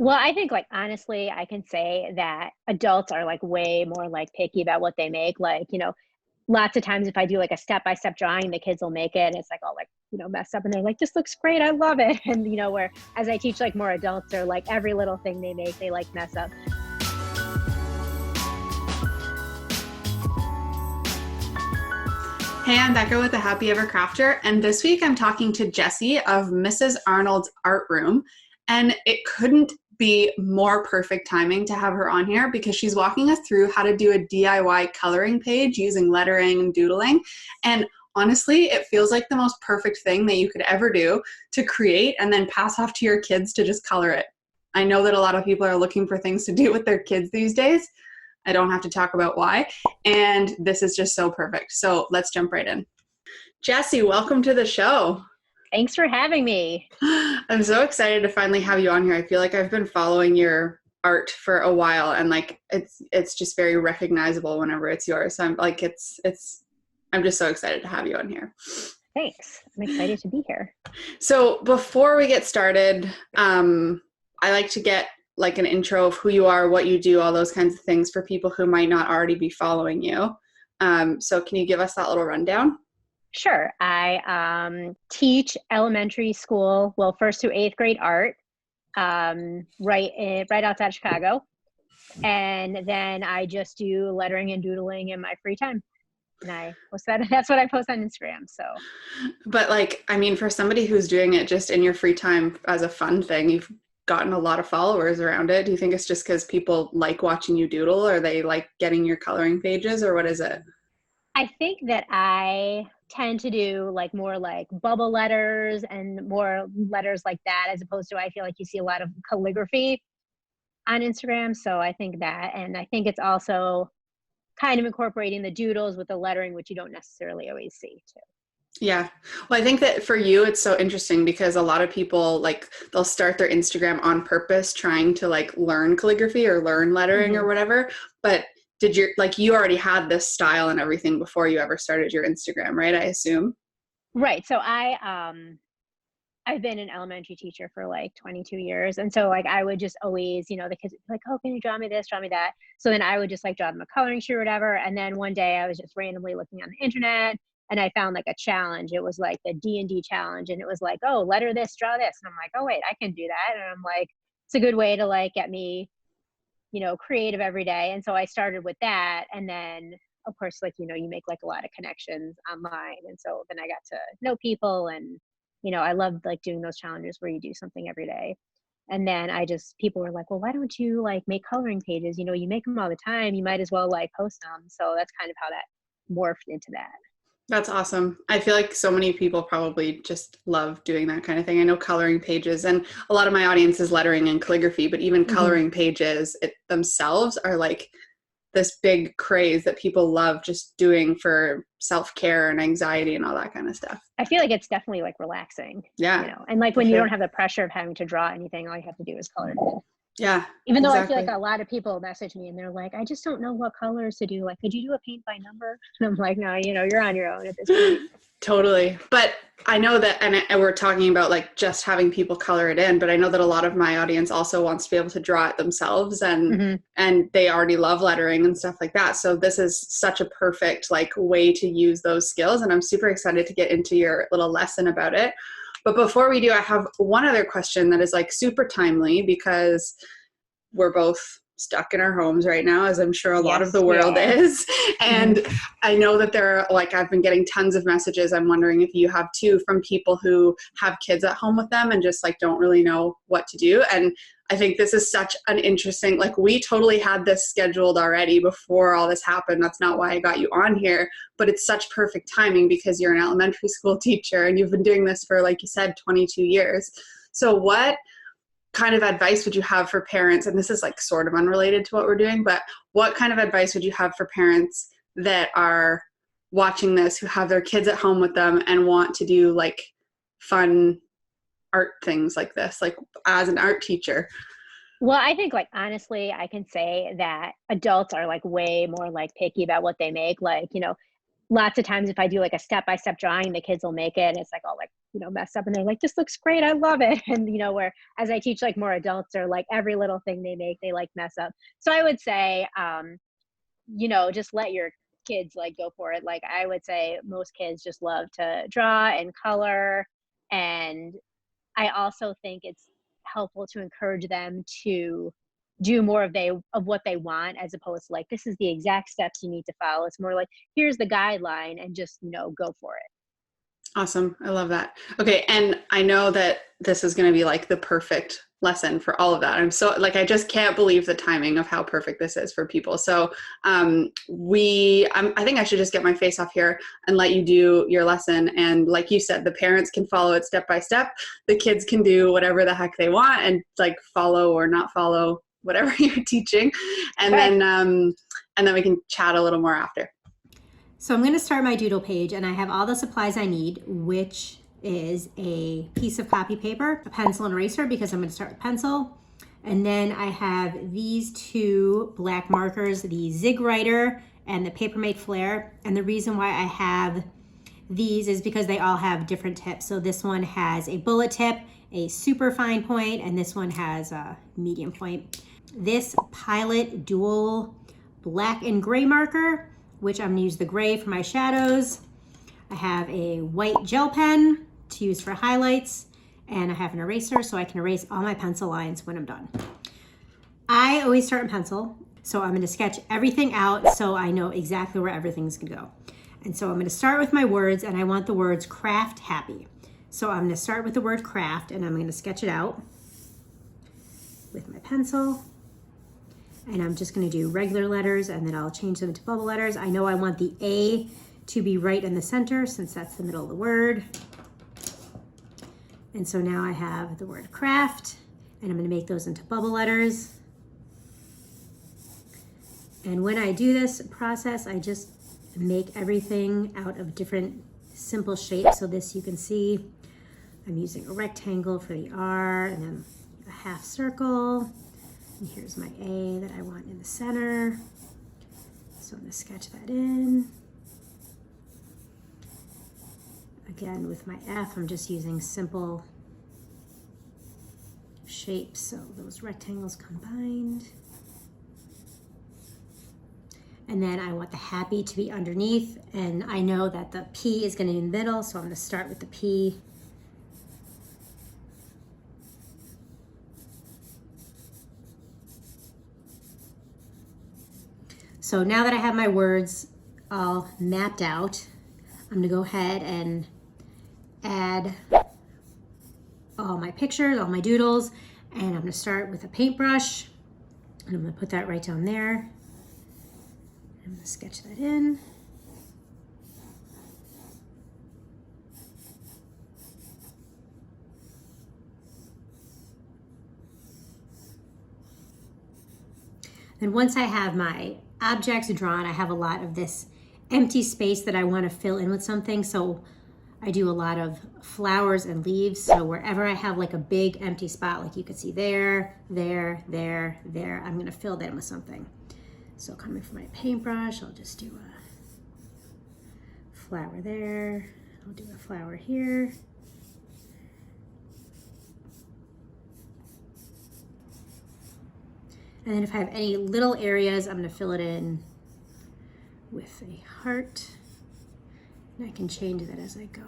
Well, I think like honestly, I can say that adults are like way more like picky about what they make. Like, lots of times if I do like a step-by-step drawing, the kids will make it and it's like all like, messed up and they're like, this looks great, I love it. And where as I teach like more adults are like every little thing they make, they like mess up. Hey, I'm Becca with the Happy Ever Crafter, and this week I'm talking to Jessie of Mrs. Arnold's Art Room, and it couldn't be more perfect timing to have her on here because she's walking us through how to do a DIY coloring page using lettering and doodling, and honestly, it feels like the most perfect thing that you could ever do to create and then pass off to your kids to just color it. I know that a lot of people are looking for things to do with their kids these days. I don't have to talk about why. And this is just so perfect. So let's jump right in. Jessie, welcome to the show. Thanks for having me. I'm so excited to finally have you on here. I feel like I've been following your art for a while and like it's just very recognizable whenever it's yours. So I'm like I'm just so excited to have you on here. Thanks. I'm excited to be here. So before we get started, I like to get like an intro of who you are, what you do, all those kinds of things for people who might not already be following you. So can you give us that little rundown? Sure. I teach elementary school, well, 1st through 8th grade art, right outside Chicago. And then I just do lettering and doodling in my free time. And that's what I post on Instagram. So, but like, I mean, for somebody who's doing it just in your free time as a fun thing, you've gotten a lot of followers around it. Do you think it's just because people like watching you doodle, or they like getting your coloring pages, or what is it? I think that I tend to do like more like bubble letters and more letters like that, as opposed to I feel like you see a lot of calligraphy on Instagram. So I think that, and I think it's also kind of incorporating the doodles with the lettering, which you don't necessarily always see too. Yeah. Well, I think that for you, it's so interesting because a lot of people like they'll start their Instagram on purpose trying to like learn calligraphy or learn lettering or whatever. But you already had this style and everything before you ever started your Instagram, right? I assume. Right. So I've been an elementary teacher for like 22 years. And so like, I would just always, the kids would be like, oh, can you draw me this, draw me that? So then I would just like draw them a coloring sheet or whatever. And then one day I was just randomly looking on the internet and I found like a challenge. It was like the D&D challenge. And it was like, oh, letter this, draw this. And I'm like, oh, wait, I can do that. And I'm like, it's a good way to like get me, creative every day. And so I started with that. And then of course, like, you make like a lot of connections online. And so then I got to know people and, I loved like doing those challenges where you do something every day. And then people were like, well, why don't you like make coloring pages? You make them all the time. You might as well like post them. So that's kind of how that morphed into that. That's awesome. I feel like so many people probably just love doing that kind of thing. I know coloring pages, and a lot of my audience is lettering and calligraphy, but even coloring pages themselves are like this big craze that people love just doing for self-care and anxiety and all that kind of stuff. I feel like it's definitely like relaxing. Yeah. And like when you don't have the pressure of having to draw anything, all you have to do is color it in. Yeah. Even though I feel like a lot of people message me and they're like, I just don't know what colors to do. Like, could you do a paint by number? And I'm like, no, you're on your own at this point. Totally. But I know that, and we're talking about like just having people color it in, but I know that a lot of my audience also wants to be able to draw it themselves and they already love lettering and stuff like that. So this is such a perfect like way to use those skills. And I'm super excited to get into your little lesson about it. But before we do, I have one other question that is like super timely because we're both stuck in our homes right now, as I'm sure a lot of the world is. And I know that I've been getting tons of messages. I'm wondering if you have too, from people who have kids at home with them and just like don't really know what to do. And I think this is such an interesting, like we totally had this scheduled already before all this happened. That's not why I got you on here, but it's such perfect timing because you're an elementary school teacher and you've been doing this for, like you said, 22 years. So what kind of advice would you have for parents? And this is like sort of unrelated to what we're doing, but what kind of advice would you have for parents that are watching this, who have their kids at home with them and want to do like fun art things like this, like as an art teacher? Well, I think like, honestly, I can say that adults are like way more like picky about what they make. Like, lots of times if I do like a step-by-step drawing, the kids will make it and it's like all like, you know, messed up and they're like, this looks great, I love it. And you know, where as I teach like more adults or like every little thing they make, they like mess up. So I would say, you know, just let your kids like go for it. Like I would say most kids just love to draw and color. And I also think it's helpful to encourage them to do more of what they want, as opposed to like, this is the exact steps you need to follow. It's more like, here's the guideline and just, you know, go for it. Awesome. I love that. Okay. And I know that this is going to be like the perfect lesson for all of that. I'm so like, I just can't believe the timing of how perfect this is for people. So I think I should just get my face off here and let you do your lesson. And like you said, the parents can follow it step by step. The kids can do whatever the heck they want and like follow or not follow whatever you're teaching. And Okay. then we can chat a little more after. So I'm going to start my doodle page, and I have all the supplies I need, which is a piece of copy paper, a pencil and eraser, because I'm going to start with pencil. And then I have these two black markers, the Zig Writer and the Papermate Flare. And the reason why I have these is because they all have different tips. So this one has a bullet tip, a super fine point, and this one has a medium point. This Pilot Dual black and gray marker, which I'm gonna use the gray for my shadows. I have a white gel pen to use for highlights, and I have an eraser so I can erase all my pencil lines when I'm done. I always start in pencil, so I'm gonna sketch everything out so I know exactly where everything's gonna go. And so I'm gonna start with my words, and I want the words craft happy. So I'm gonna start with the word craft, and I'm gonna sketch it out with my pencil. And I'm just going to do regular letters, and then I'll change them to bubble letters. I know I want the A to be right in the center since that's the middle of the word. And so now I have the word craft, and I'm going to make those into bubble letters. And when I do this process, I just make everything out of different simple shapes. So this you can see, I'm using a rectangle for the R, and then a half circle. And here's my A that I want in the center. So I'm going to sketch that in. Again, with my F, I'm just using simple shapes, so those rectangles combined. And then I want the happy to be underneath, and I know that the P is going to be in the middle, so I'm going to start with the P. So now that I have my words all mapped out, I'm gonna go ahead and add all my pictures, all my doodles, and I'm gonna start with a paintbrush, and I'm gonna put that right down there. I'm gonna sketch that in. And once I have my objects drawn, I have a lot of this empty space that I want to fill in with something. So I do a lot of flowers and leaves. So wherever I have like a big empty spot, like you can see there, there, there, there, I'm going to fill that in with something. So coming from my paintbrush, I'll just do a flower there. I'll do a flower here. And then if I have any little areas, I'm going to fill it in with a heart. And I can change that as I go.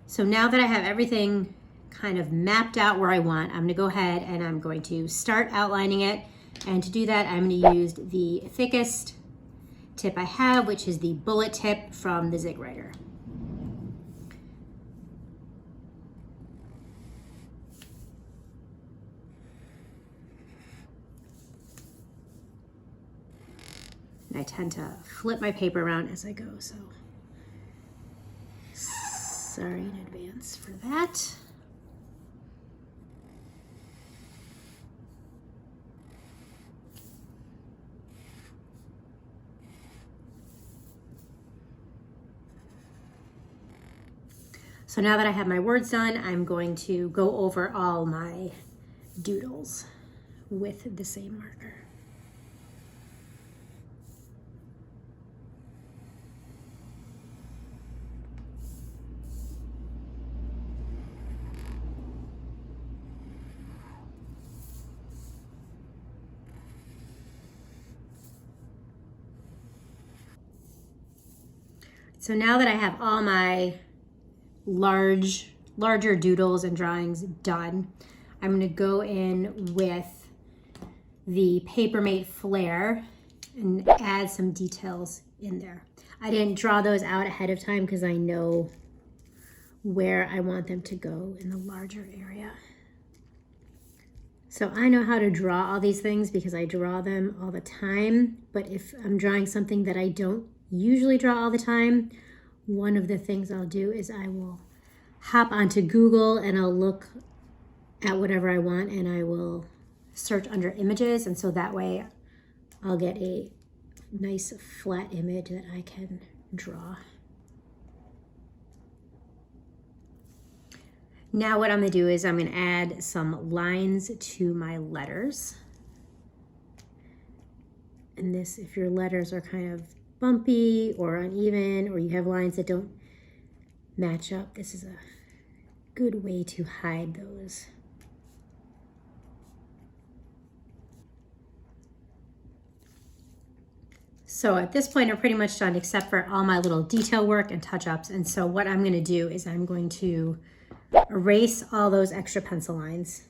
So now that I have everything kind of mapped out where I want, I'm going to go ahead and I'm going to start outlining it. And to do that, I'm going to use the thickest tip I have, which is the bullet tip from the Zig Writer. I tend to flip my paper around as I go, so sorry in advance for that. So now that I have my words done, I'm going to go over all my doodles with the same marker. So now that I have all my larger doodles and drawings done, I'm going to go in with the Papermate Flare and add some details in there. I didn't draw those out ahead of time because I know where I want them to go in the larger area. So I know how to draw all these things because I draw them all the time. But if I'm drawing something that I don't usually draw all the time, one of the things I'll do is I will hop onto Google and I'll look at whatever I want and I will search under images. And so that way I'll get a nice flat image that I can draw. Now what I'm going to do is I'm going to add some lines to my letters. And this, if your letters are kind of bumpy or uneven, or you have lines that don't match up, this is a good way to hide those. So at this point, I'm pretty much done except for all my little detail work and touch-ups. And so what I'm going to do is I'm going to erase all those extra pencil lines.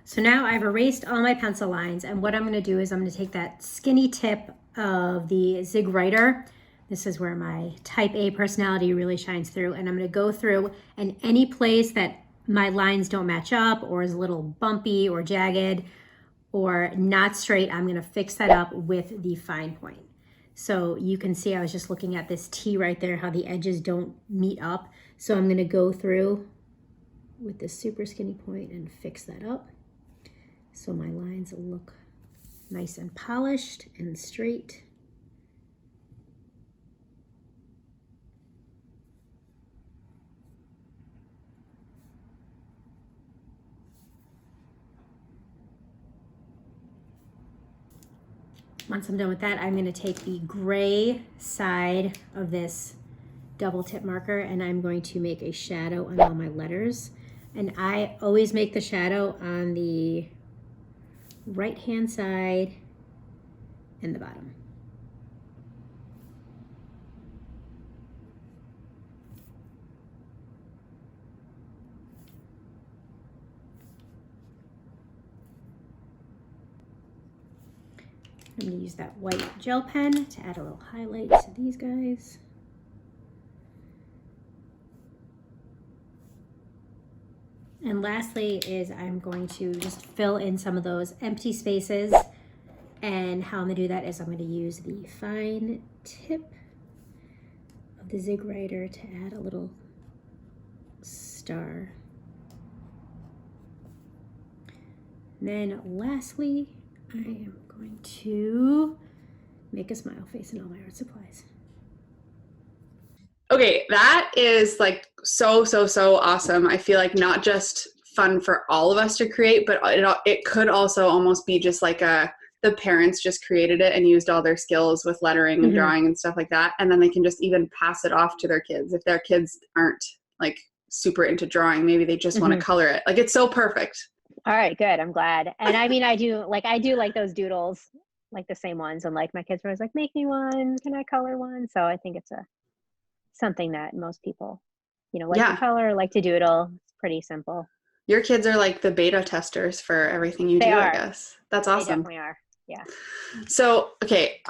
So now I've erased all my pencil lines, and what I'm going to do is I'm going to take that skinny tip of the Zig Writer. This is where my type A personality really shines through, and I'm going to go through, and any place that my lines don't match up or is a little bumpy or jagged or not straight, I'm going to fix that up with the fine point. So you can see I was just looking at this T right there, how the edges don't meet up. So I'm going to go through with this super skinny point and fix that up so my lines look nice and polished and straight. Once I'm done with that, I'm going to take the gray side of this double tip marker and I'm going to make a shadow on all my letters. And I always make the shadow on the right hand side and the bottom. I'm going to use that white gel pen to add a little highlight to these guys. And lastly is I'm going to just fill in some of those empty spaces. And how I'm going to do that is I'm going to use the fine tip of the Zig Writer to add a little star. And then lastly, I am going to make a smile face in all my art supplies. Okay, that is like so awesome. I feel like not just fun for all of us to create, but it could also almost be just like the parents just created it and used all their skills with lettering and drawing and stuff like that, and then they can just even pass it off to their kids. If their kids aren't like super into drawing, maybe they just want to color it. Like, it's so perfect. All right, good. I'm glad. And I mean, I do like those doodles, like the same ones. And like my kids were always like, make me one. Can I color one? So I think it's something that most people, like to color, like to doodle. It's pretty simple. Your kids are like the beta testers for everything you do, I guess. That's awesome. They definitely are. Yeah. So, okay.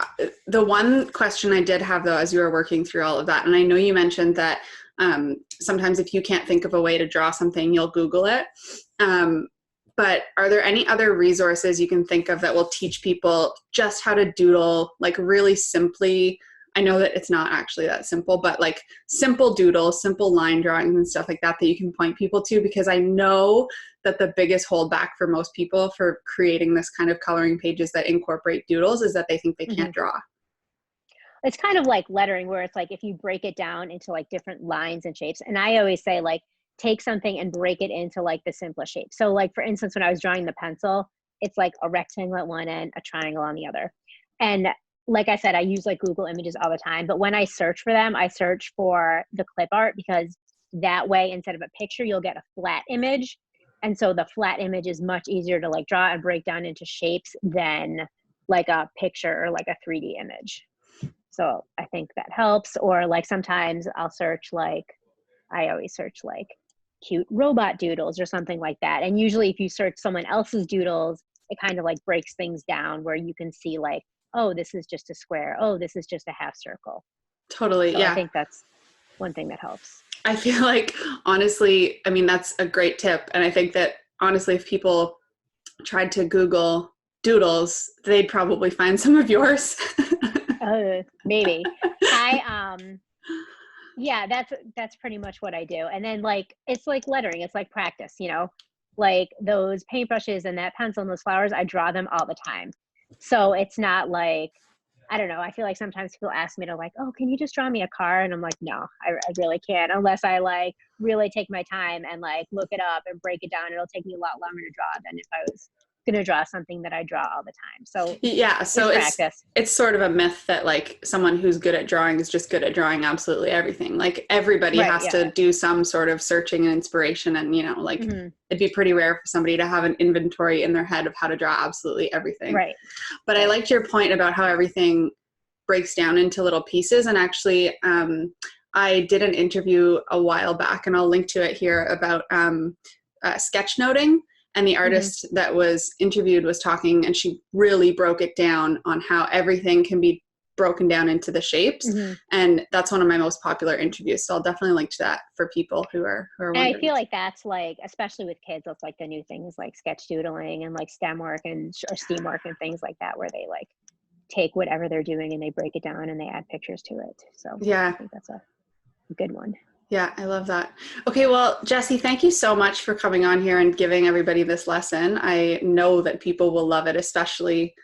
The one question I did have though, as you were working through all of that, and I know you mentioned that sometimes if you can't think of a way to draw something, you'll Google it. But are there any other resources you can think of that will teach people just how to doodle, like really simply? I know that it's not actually that simple, but like simple doodles, simple line drawings and stuff like that you can point people to, because I know that the biggest holdback for most people for creating this kind of coloring pages that incorporate doodles is that they think they can't draw. It's kind of like lettering, where it's like if you break it down into like different lines and shapes. And I always say, like, take something and break it into like the simplest shape. So like, for instance, when I was drawing the pencil, it's like a rectangle at one end, a triangle on the other. And like I said, I use like Google Images all the time, but when I search for them, I search for the clip art, because that way, instead of a picture, you'll get a flat image. And so the flat image is much easier to like draw and break down into shapes than like a picture or like a 3D image. So I think that helps. Or like sometimes I'll search like, I always search like cute robot doodles or something like that. And usually if you search someone else's doodles, it kind of like breaks things down where you can see like, oh, this is just a square. Oh, this is just a half circle. Totally. So yeah. I think that's one thing that helps. I feel like, honestly, I mean, that's a great tip. And I think that honestly, if people tried to Google doodles, they'd probably find some of yours. Maybe. Yeah, that's pretty much what I do. And then like, it's like lettering, it's like practice, you know, like those paintbrushes and that pencil and those flowers, I draw them all the time. So it's not like, I don't know, I feel like sometimes people ask me to like, oh, can you just draw me a car? And I'm like, no, I really can't, unless I like really take my time and like look it up and break it down. It'll take me a lot longer to draw than if I was going to draw something that I draw all the time. So yeah, so it's sort of a myth that like someone who's good at drawing is just good at drawing absolutely everything. Like everybody has to do some sort of searching and inspiration, and you know, like it'd be pretty rare for somebody to have an inventory in their head of how to draw absolutely everything. Right. But I liked your point about how everything breaks down into little pieces. And actually, I did an interview a while back, and I'll link to it here, about sketchnoting. And the artist that was interviewed was talking, and she really broke it down on how everything can be broken down into the shapes. And that's one of my most popular interviews. So I'll definitely link to that for people who are wondering. And I feel like that's like, especially with kids, that's like the new thing is like sketch doodling and like STEM work and or STEAM work and things like that, where they like take whatever they're doing and they break it down and they add pictures to it. So yeah, I think that's a good one. Yeah, I love that. Okay, well, Jessie, thank you so much for coming on here and giving everybody this lesson. I know that people will love it, especially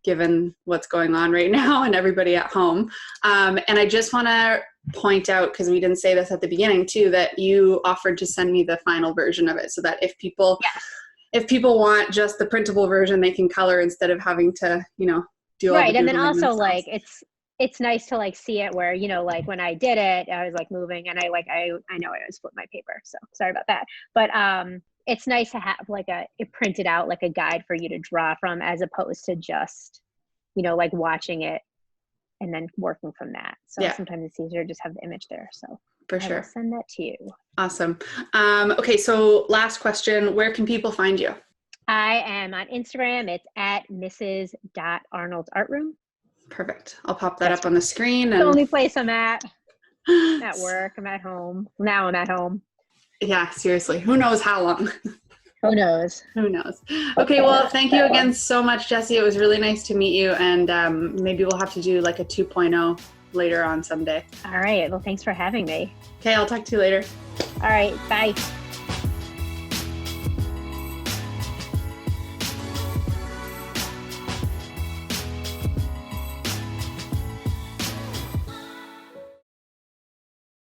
given what's going on right now and everybody at home. And I just want to point out, because we didn't say this at the beginning too, that you offered to send me the final version of it, so that if people want just the printable version, they can color instead of having to, you know, do all the and then doodling also themselves. Like it's nice to like see it where, you know, like when I did it, I was like moving and I know I split my paper, so sorry about that. But it's nice to have like it printed out, like a guide for you to draw from, as opposed to just, you know, like watching it and then working from that. So sometimes it's easier to just have the image there. So for sure. I will send that to you. Awesome. Okay, so last question, where can people find you? I am on Instagram. It's at Mrs.Arnold's Art Room. Perfect. I'll pop that up on the screen. The only place I'm at work. I'm at home. Now I'm at home. Yeah, seriously. Who knows how long? Who knows? Who knows? Okay, well, thank you again so much, Jessie. It was really nice to meet you. And maybe we'll have to do like a 2.0 later on someday. All right. Well, thanks for having me. Okay, I'll talk to you later. All right. Bye.